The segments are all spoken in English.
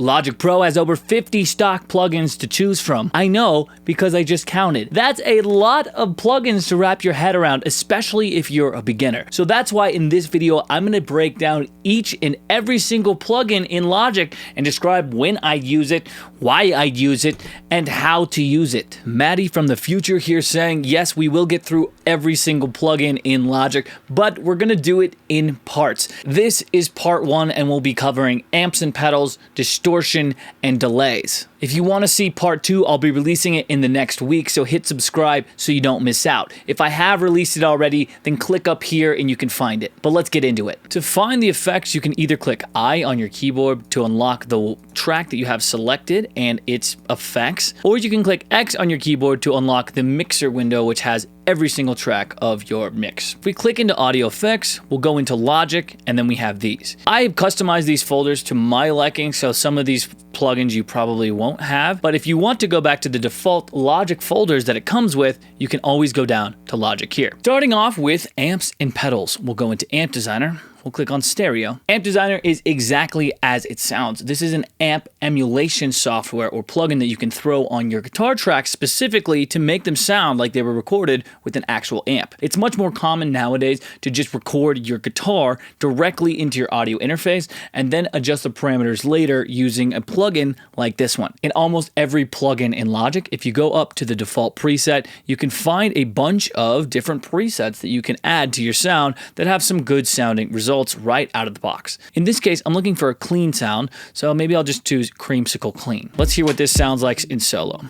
Logic Pro has over 50 stock plugins to choose from. I know because I just counted. That's a lot of plugins to wrap your head around, especially if you're a beginner. So that's why in this video, I'm gonna break down each and every single plugin in Logic and describe when I use it, why I use it, and how to use it. Mattie from the future here saying, yes, we will get through every single plugin in Logic, but we're gonna do it in parts. This is part one, and we'll be covering amps and pedals, distortion, and delays. If you want to see part two, I'll be releasing it in the next week, so hit subscribe so you don't miss out. If I have released it already, then click up here and you can find it. But let's get into it. To find the effects, you can either click I on your keyboard to unlock the track that you have selected and its effects, or you can click X on your keyboard to unlock the mixer window, which has every single track of your mix. If we click into audio effects, we'll go into Logic, and then we have these. I have customized these folders to my liking, so some of these plugins you probably won't have, but if you want to go back to the default Logic folders that it comes with, you can always go down to Logic here. Starting off with amps and pedals, we'll go into Amp Designer. We'll click on stereo. Amp Designer is exactly as it sounds. This is an amp emulation software or plugin that you can throw on your guitar tracks specifically to make them sound like they were recorded with an actual amp. It's much more common nowadays to just record your guitar directly into your audio interface and then adjust the parameters later using a plugin like this one. In almost every plugin in Logic, if you go up to the default preset, you can find a bunch of different presets that you can add to your sound that have some good sounding results right out of the box. In this case, I'm looking for a clean sound, so maybe I'll just choose Creamsicle Clean. Let's hear what this sounds like in solo.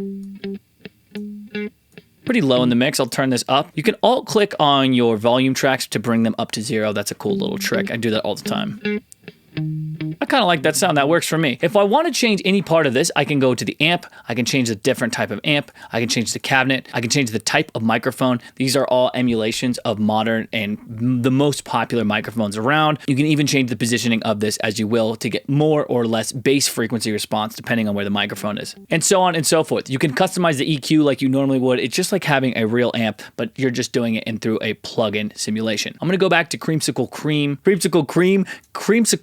Pretty low in the mix. I'll turn this up. You can alt click on your volume tracks to bring them up to 0. That's a cool little trick. I do that all the time. I kind of like that sound. That works for me. If I want to change any part of this, I can go to the amp. I can change a different type of amp. I can change the cabinet. I can change the type of microphone. These are all emulations of modern and the most popular microphones around. You can even change the positioning of this as you will to get more or less bass frequency response depending on where the microphone is, and so on and so forth. You can customize the EQ like you normally would. It's just like having a real amp, but you're just doing it in through a plug-in simulation. I'm going to go back to Creamsicle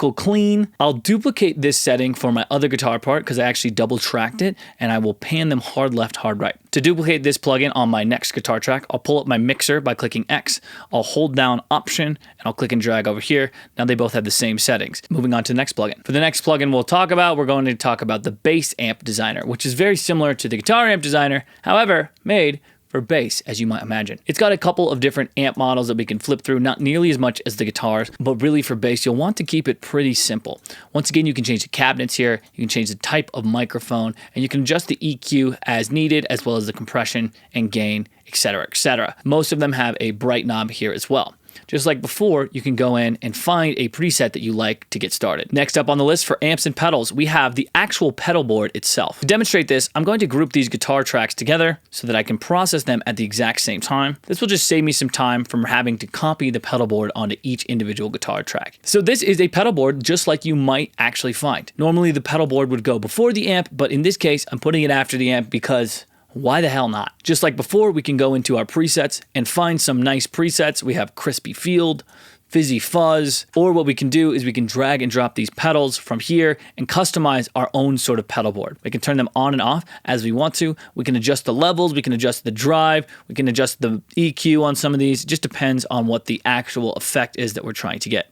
Clean. I'll duplicate this setting for my other guitar part because I actually double tracked it, and I will pan them hard left, hard right. To duplicate this plugin on my next guitar track, I'll pull up my mixer by clicking X. I'll hold down Option, and I'll click and drag over here. Now they both have the same settings. Moving on to the next plugin. For the next plugin we'll talk about, we're going to talk about the Bass Amp Designer, which is very similar to the Guitar Amp Designer, however, made for bass, as you might imagine. It's got a couple of different amp models that we can flip through, not nearly as much as the guitars, but really for bass, you'll want to keep it pretty simple. Once again, you can change the cabinets here, you can change the type of microphone, and you can adjust the EQ as needed, as well as the compression and gain, etc., etc. Most of them have a bright knob here as well. Just like before, you can go in and find a preset that you like to get started. Next up on the list for amps and pedals, we have the actual pedal board itself. To demonstrate this, I'm going to group these guitar tracks together so that I can process them at the exact same time. This will just save me some time from having to copy the pedal board onto each individual guitar track. So this is a pedal board just like you might actually find. Normally the pedal board would go before the amp, but in this case, I'm putting it after the amp because why the hell not? Just like before, we can go into our presets and find some nice presets. We have Crispy Field, Fizzy Fuzz, or what we can do is we can drag and drop these pedals from here and customize our own sort of pedal board. We can turn them on and off as we want to. We can adjust the levels, we can adjust the drive, we can adjust the EQ on some of these. It just depends on what the actual effect is that we're trying to get.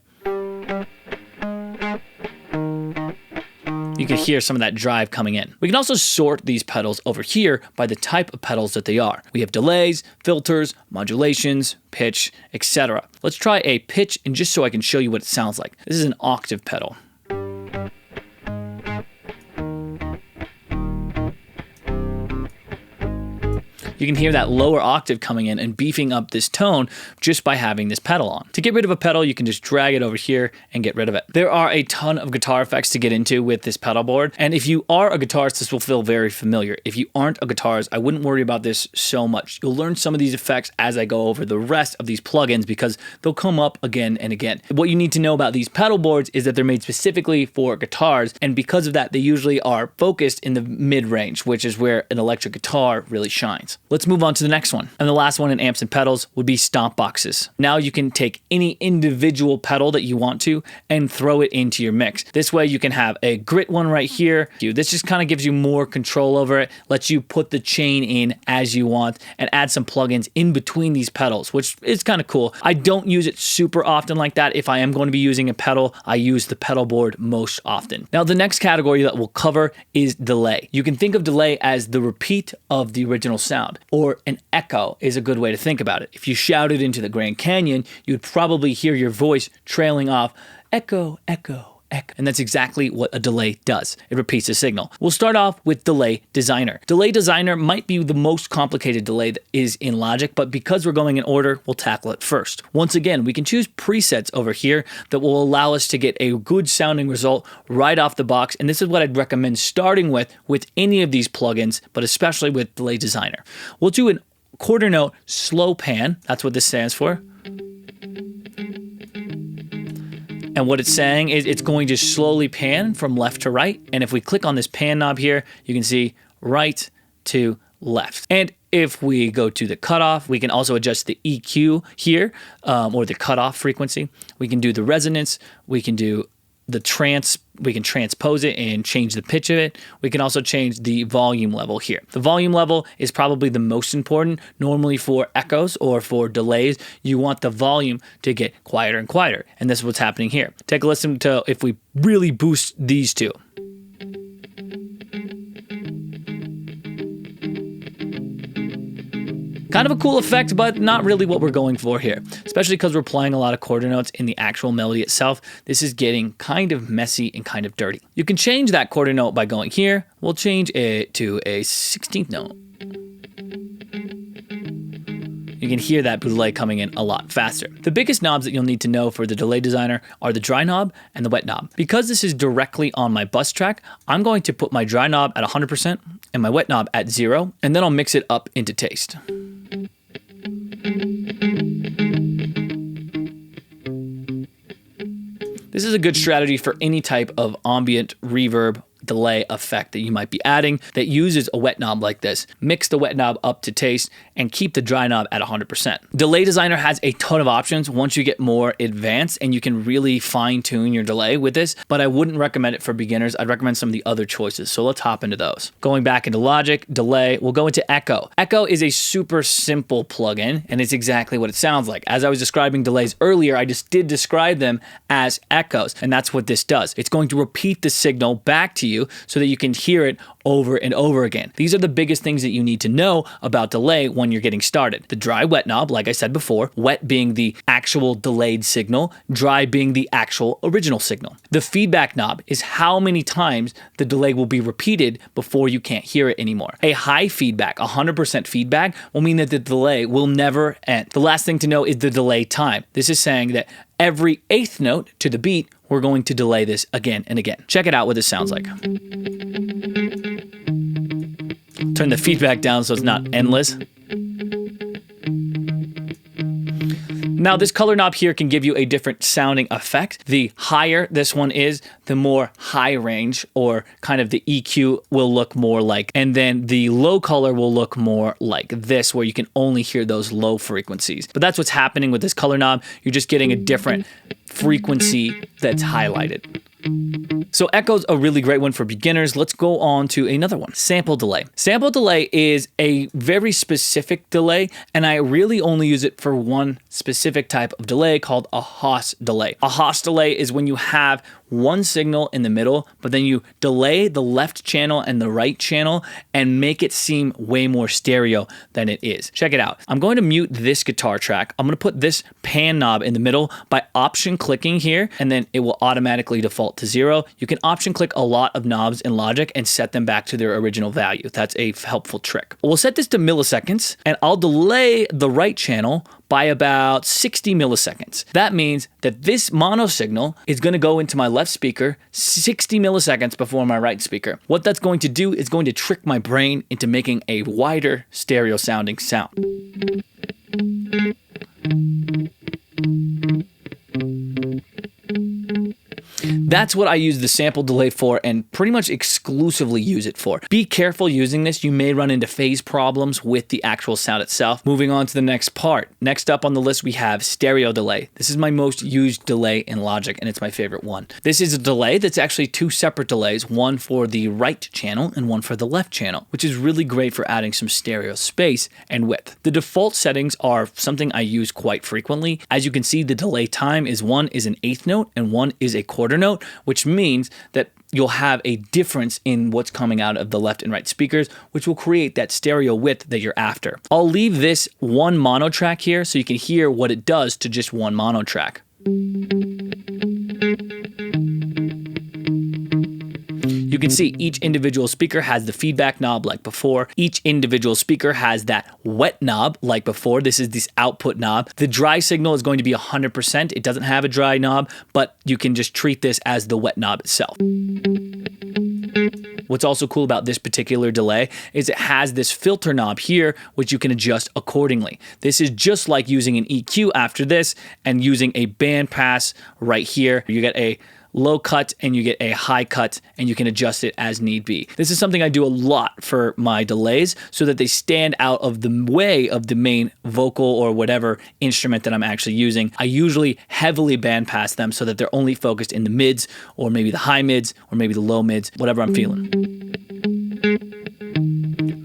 You can hear some of that drive coming in. We can also sort these pedals over here by the type of pedals that they are. We have delays, filters, modulations, pitch, etc. Let's try a pitch, and just so I can show you what it sounds like. This is an octave pedal. You can hear that lower octave coming in and beefing up this tone just by having this pedal on. To get rid of a pedal, you can just drag it over here and get rid of it. There are a ton of guitar effects to get into with this pedal board, and if you are a guitarist, this will feel very familiar. If you aren't a guitarist, I wouldn't worry about this so much. You'll learn some of these effects as I go over the rest of these plugins because they'll come up again and again. What you need to know about these pedal boards is that they're made specifically for guitars, and because of that, they usually are focused in the mid-range, which is where an electric guitar really shines. Let's move on to the next one. And the last one in amps and pedals would be Stompboxes. Now you can take any individual pedal that you want to and throw it into your mix. This way you can have a grit one right here. This just kind of gives you more control over it, lets you put the chain in as you want and add some plugins in between these pedals, which is kind of cool. I don't use it super often like that. If I am going to be using a pedal, I use the pedal board most often. Now the next category that we'll cover is delay. You can think of delay as the repeat of the original sound, or an echo is a good way to think about it. If you shouted into the Grand Canyon, you'd probably hear your voice trailing off, echo, echo, echo. And that's exactly what a delay does. It repeats the signal. We'll start off with Delay Designer. Delay Designer might be the most complicated delay that is in Logic, but because we're going in order, we'll tackle it first. Once again, we can choose presets over here that will allow us to get a good sounding result right off the box. And this is what I'd recommend starting with any of these plugins, but especially with Delay Designer. We'll do a quarter note slow pan. That's what this stands for. And what it's saying is it's going to slowly pan from left to right. And if we click on this pan knob here, you can see right to left. And if we go to the cutoff, we can also adjust the EQ here, or the cutoff frequency. We can do the resonance. We can do the we can transpose it and change the pitch of it. We can also change the volume level here. The volume level is probably the most important. Normally for echoes or for delays, you want the volume to get quieter and quieter. And this is what's happening here. Take a listen to if we really boost these two. Kind of a cool effect, but not really what we're going for here, especially because we're playing a lot of quarter notes in the actual melody itself. This is getting kind of messy and kind of dirty. You can change that quarter note by going here. We'll change it to a 16th note. You can hear that delay coming in a lot faster. The biggest knobs that you'll need to know for the Delay Designer are the dry knob and the wet knob. Because this is directly on my bus track, I'm going to put my dry knob at 100% and my wet knob at 0, and then I'll mix it up into taste. This is a good strategy for any type of ambient reverb delay effect that you might be adding that uses a wet knob like this. Mix the wet knob up to taste and keep the dry knob at 100%. Delay Designer has a ton of options once you get more advanced, and you can really fine tune your delay with this, but I wouldn't recommend it for beginners. I'd recommend some of the other choices. So let's hop into those. Going back into Logic, delay, we'll go into Echo. Echo is a super simple plugin, and it's exactly what it sounds like. As I was describing delays earlier, I just did describe them as echoes, and that's what this does. It's going to repeat the signal back to you so that you can hear it over and over again. These are the biggest things that you need to know about delay when you're getting started. The dry wet knob, like I said before, wet being the actual delayed signal, dry being the actual original signal. The feedback knob is how many times the delay will be repeated before you can't hear it anymore. A high feedback, 100% feedback, will mean that the delay will never end. The last thing to know is the delay time. This is saying that every 8th note to the beat, we're going to delay this again and again. Check it out what this sounds like. Turn the feedback down so it's not endless. Now this color knob here can give you a different sounding effect. The higher this one is, the more high range or kind of the EQ will look more like, and then the low color will look more like this, where you can only hear those low frequencies. But that's what's happening with this color knob. You're just getting a different frequency that's highlighted. So Echo's a really great one for beginners. Let's go on to another one, sample delay. Sample delay is a very specific delay, and I really only use it for one specific type of delay called a Haas delay. A Haas delay is when you have one signal in the middle, but then you delay the left channel and the right channel and make it seem way more stereo than it is. Check it out. I'm going to mute this guitar track. I'm going to put this pan knob in the middle by option clicking here, and then it will automatically default to 0. You can option click a lot of knobs in Logic and set them back to their original value. That's a helpful trick. We'll set this to milliseconds, and I'll delay the right channel by about 60 milliseconds. That means that this mono signal is going to go into my left speaker 60 milliseconds before my right speaker. What that's going to do is going to trick my brain into making a wider stereo sounding sound. That's what I use the sample delay for and pretty much exclusively use it for. Be careful using this. You may run into phase problems with the actual sound itself. Moving on to the next part. Next up on the list, we have stereo delay. This is my most used delay in Logic, and it's my favorite one. This is a delay that's actually two separate delays, one for the right channel and one for the left channel, which is really great for adding some stereo space and width. The default settings are something I use quite frequently. As you can see, the delay time is one is an eighth note and one is a quarter note, which means that you'll have a difference in what's coming out of the left and right speakers, which will create that stereo width that you're after. I'll leave this one mono track here so you can hear what it does to just one mono track. You can see each individual speaker has the feedback knob like before. Each individual speaker has that wet knob like before. This is this output knob. The dry signal is going to be 100%. It doesn't have a dry knob, but you can just treat this as the wet knob itself. What's also cool about this particular delay is it has this filter knob here, which you can adjust accordingly. This is just like using an EQ after this and using a band pass right here. You get a low cut and you get a high cut, and you can adjust it as need be. This is something I do a lot for my delays so that they stand out of the way of the main vocal or whatever instrument that I'm actually using. I usually heavily band pass them so that they're only focused in the mids or maybe the high mids or maybe the low mids, whatever I'm feeling.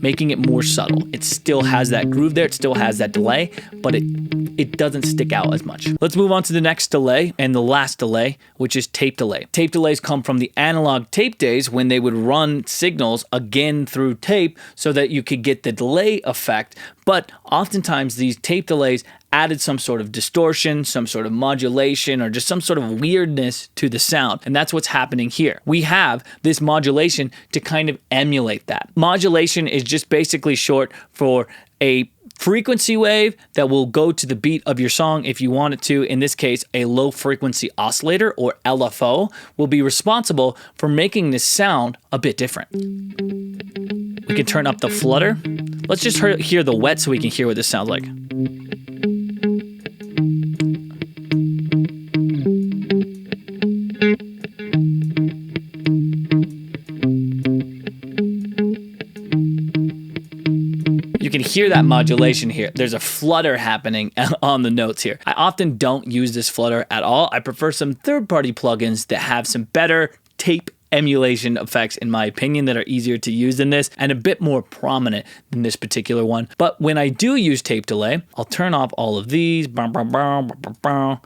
Making it more subtle. It still has that groove there, it still has that delay, but it doesn't stick out as much. Let's move on to the next delay and the last delay, which is tape delay. Tape delays come from the analog tape days when they would run signals again through tape so that you could get the delay effect, but oftentimes these tape delays added some sort of distortion, some sort of modulation, or just some sort of weirdness to the sound. And that's what's happening here. We have this modulation to kind of emulate that. Modulation is just basically short for a frequency wave that will go to the beat of your song if you want it to. In this case, a low frequency oscillator, or LFO, will be responsible for making this sound a bit different. We can turn up the flutter. Let's just hear the wet so we can hear what this sounds like. You can hear that modulation here. There's a flutter happening on the notes here. I often don't use this flutter at all. I prefer some third-party plugins that have some better tape emulation effects, in my opinion, that are easier to use than this and a bit more prominent than this particular one. But when I do use tape delay, I'll turn off all of these.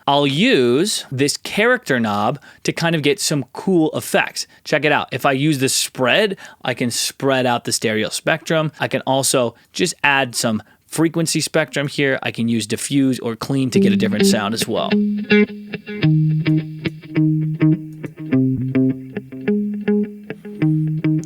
I'll use this character knob to kind of get some cool effects. Check it out. If I use the spread, I can spread out the stereo spectrum. I can also just add some frequency spectrum here. I can use diffuse or clean to get a different sound as well.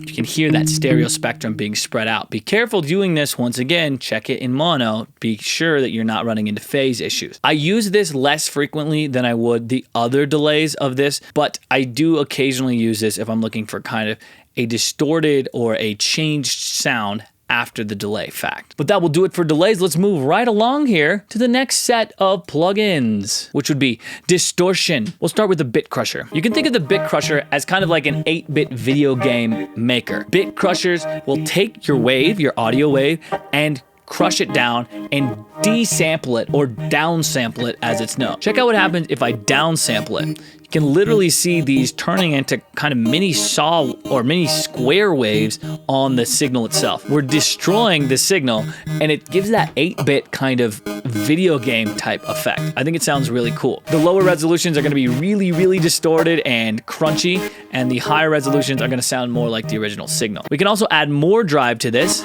You can hear that stereo spectrum being spread out. Be careful doing this. Once again, check it in mono. Be sure that you're not running into phase issues. I use this less frequently than I would the other delays of this, but I do occasionally use this if I'm looking for kind of a distorted or a changed sound after the delay fact. But that will do it for delays. Let's move right along here to the next set of plugins, which would be distortion. We'll start with the Bitcrusher. You can think of the Bitcrusher as kind of like an 8-bit video game maker. Bitcrushers will take your wave, your audio wave, and crush it down and desample it or downsample it as it's known. Check out what happens if I downsample it. You can literally see these turning into kind of mini saw or mini square waves on the signal itself. We're destroying the signal and it gives that 8-bit kind of video game type effect. I think it sounds really cool. The lower resolutions are going to be really, really distorted and crunchy, and the higher resolutions are going to sound more like the original signal. We can also add more drive to this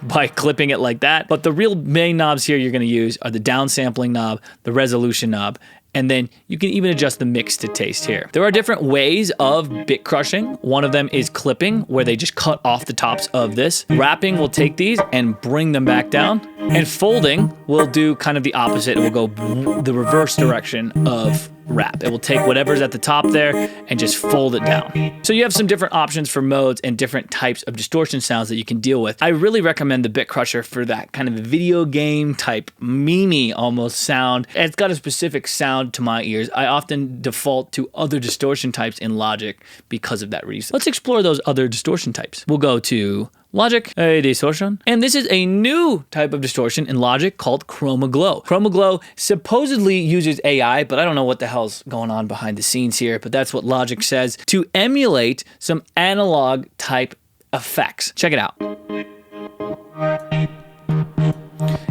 by clipping it like that. But the real main knobs here you're going to use are the downsampling knob, the resolution knob, and then you can even adjust the mix to taste here. There are different ways of bit crushing. One of them is clipping, where they just cut off the tops of this. Wrapping will take these and bring them back down. And folding will do kind of the opposite. It will go the reverse direction of wrap. It will take whatever's at the top there and just fold it down. So you have some different options for modes and different types of distortion sounds that you can deal with. I really recommend the Bitcrusher for that kind of video game type, meme almost sound. And it's got a specific sound to my ears. I often default to other distortion types in Logic because of that reason. Let's explore those other distortion types. We'll go to Logic, distortion. And this is a new type of distortion in Logic called Chromaglow. Chromaglow supposedly uses AI, but I don't know what the hell's going on behind the scenes here, but that's what Logic says, to emulate some analog type effects. Check it out.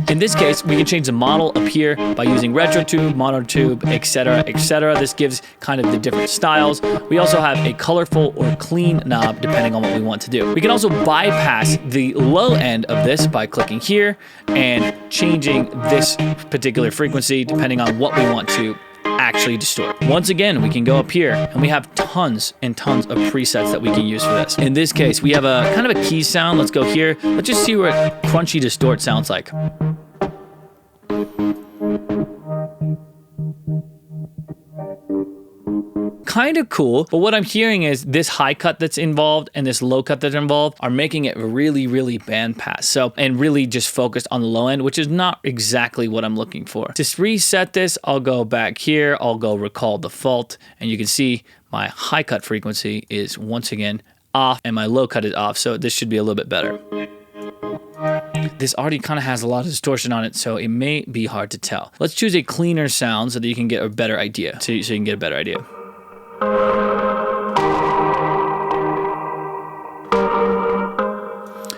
In this case, we can change the model up here by using RetroTube, Monotube, etc., etc. This gives kind of the different styles. We also have a colorful or clean knob depending on what we want to do. We can also bypass the low end of this by clicking here and changing this particular frequency depending on what we want to actually distort. Once again, we can go up here and we have tons and tons of presets that we can use for this. In this case, we have a kind of a key sound. Let's go here. Let's just see what crunchy distort sounds like. Kind of cool, but what I'm hearing is this high cut that's involved and this low cut that's involved are making it really, really bandpass. So, and really just focused on the low end, which is not exactly what I'm looking for. To reset this, I'll go back here, I'll go recall default, and you can see my high cut frequency is once again off and my low cut is off. So this should be a little bit better. This already kind of has a lot of distortion on it, so it may be hard to tell. Let's choose a cleaner sound so that you can get a better idea. So you can get a better idea.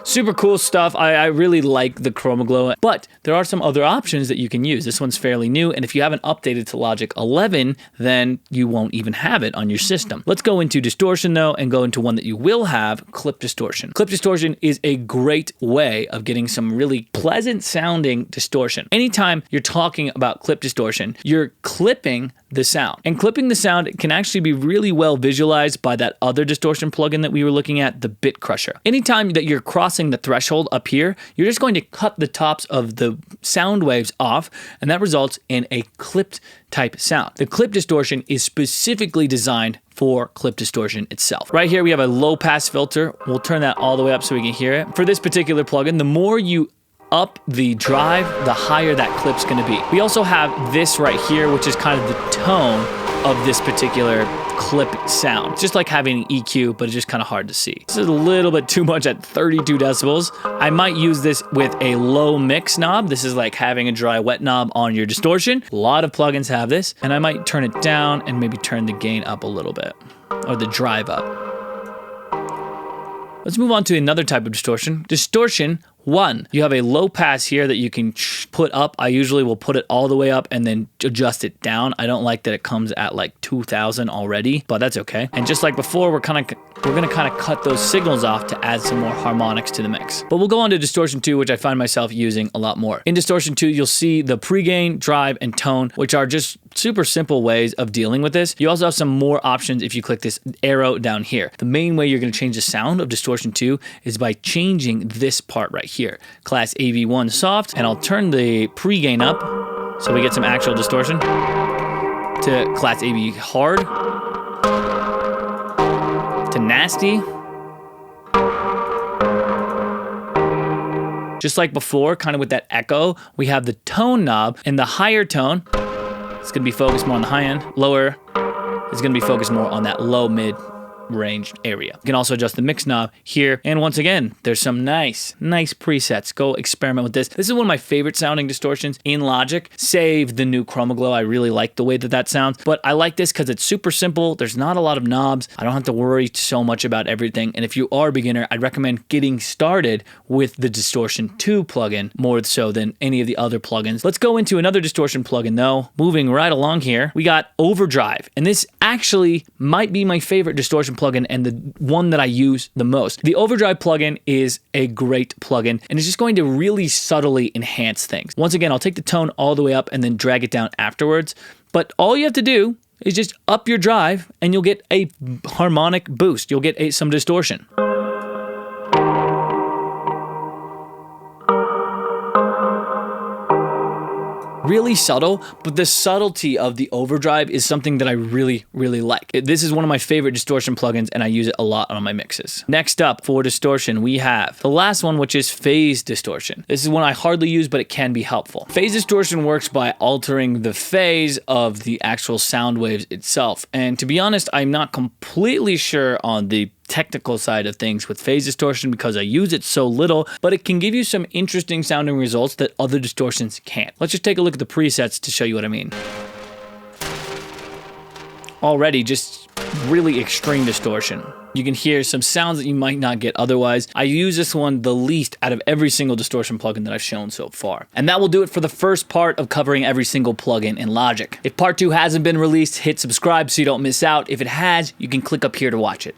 Super cool stuff. I really like the Chromaglow, but there are some other options that you can use. This one's fairly new, and if you haven't updated to Logic 11, then you won't even have it on your system. Let's go into distortion though, and go into one that you will have, clip distortion. Clip distortion is a great way of getting some really pleasant sounding distortion. Anytime you're talking about clip distortion, you're clipping the sound. And clipping the sound can actually be really well visualized by that other distortion plugin that we were looking at, the Bitcrusher. Anytime that you're crossing the threshold up here, you're just going to cut the tops of the sound waves off, and that results in a clipped type sound. The clip distortion is specifically designed for clip distortion itself. Right here we have a low pass filter. We'll turn that all the way up so we can hear it. For this particular plugin, the more you up the drive, the higher that clip's gonna be. We also have this right here, which is kind of the tone of this particular clip sound. It's just like having an EQ, but it's just kind of hard to see. This is a little bit too much at 32 decibels. I might use this with a low mix knob. This is like having a dry wet knob on your distortion. A lot of plugins have this, and I might turn it down and maybe turn the gain up a little bit, or the drive up. Let's move on to another type of distortion. Distortion 1. You have a low pass here that you can put up. I usually will put it all the way up and then adjust it down. I don't like that it comes at like 2000 already, but that's okay. And just like before, we're gonna kind of cut those signals off to add some more harmonics to the mix. But we'll go on to Distortion 2, which I find myself using a lot more. In Distortion 2, you'll see the pre-gain, drive, and tone, which are just super simple ways of dealing with this. You also have some more options if you click this arrow down here. The main way you're gonna change the sound of Distortion 2 is by changing this part right here. Class AV1 soft, and I'll turn the pre-gain up so we get some actual distortion, to Class AV hard, to nasty. Just like before, kind of with that echo, we have the tone knob, and the higher tone, it's gonna be focused more on the high end. Lower is gonna be focused more on that low mid range area. You can also adjust the mix knob here, and once again, there's some nice presets. Go experiment with this. This is one of my favorite sounding distortions in Logic. Save the new Chromaglow. I really like the way that that sounds, but I like this because it's super simple. There's not a lot of knobs. I don't have to worry so much about everything, and if you are a beginner, I'd recommend getting started with the Distortion 2 plugin more so than any of the other plugins. Let's go into another distortion plugin though. Moving right along here, we got Overdrive, and this actually might be my favorite distortion plugin and the one that I use the most. The Overdrive plugin is a great plugin, and it's just going to really subtly enhance things. Once again, I'll take the tone all the way up and then drag it down afterwards, but all you have to do is just up your drive and you'll get a harmonic boost. You'll get some distortion. really subtle, but the subtlety of the overdrive is something that I really like. This is one of my favorite distortion plugins, and I use it a lot on my mixes. Next up for distortion, we have the last one, which is phase distortion. This is one I hardly use, but it can be helpful. Phase distortion works by altering the phase of the actual sound waves itself. And to be honest, I'm not completely sure on the technical side of things with phase distortion because I use it so little, but it can give you some interesting sounding results that other distortions can't. Let's just take a look at the presets to show you what I mean. Already just really extreme distortion. You can hear some sounds that you might not get otherwise. I use this one the least out of every single distortion plugin that I've shown so far. And that will do it for the first part of covering every single plugin in Logic. If part 2 hasn't been released, hit subscribe so you don't miss out. If it has, you can click up here to watch it.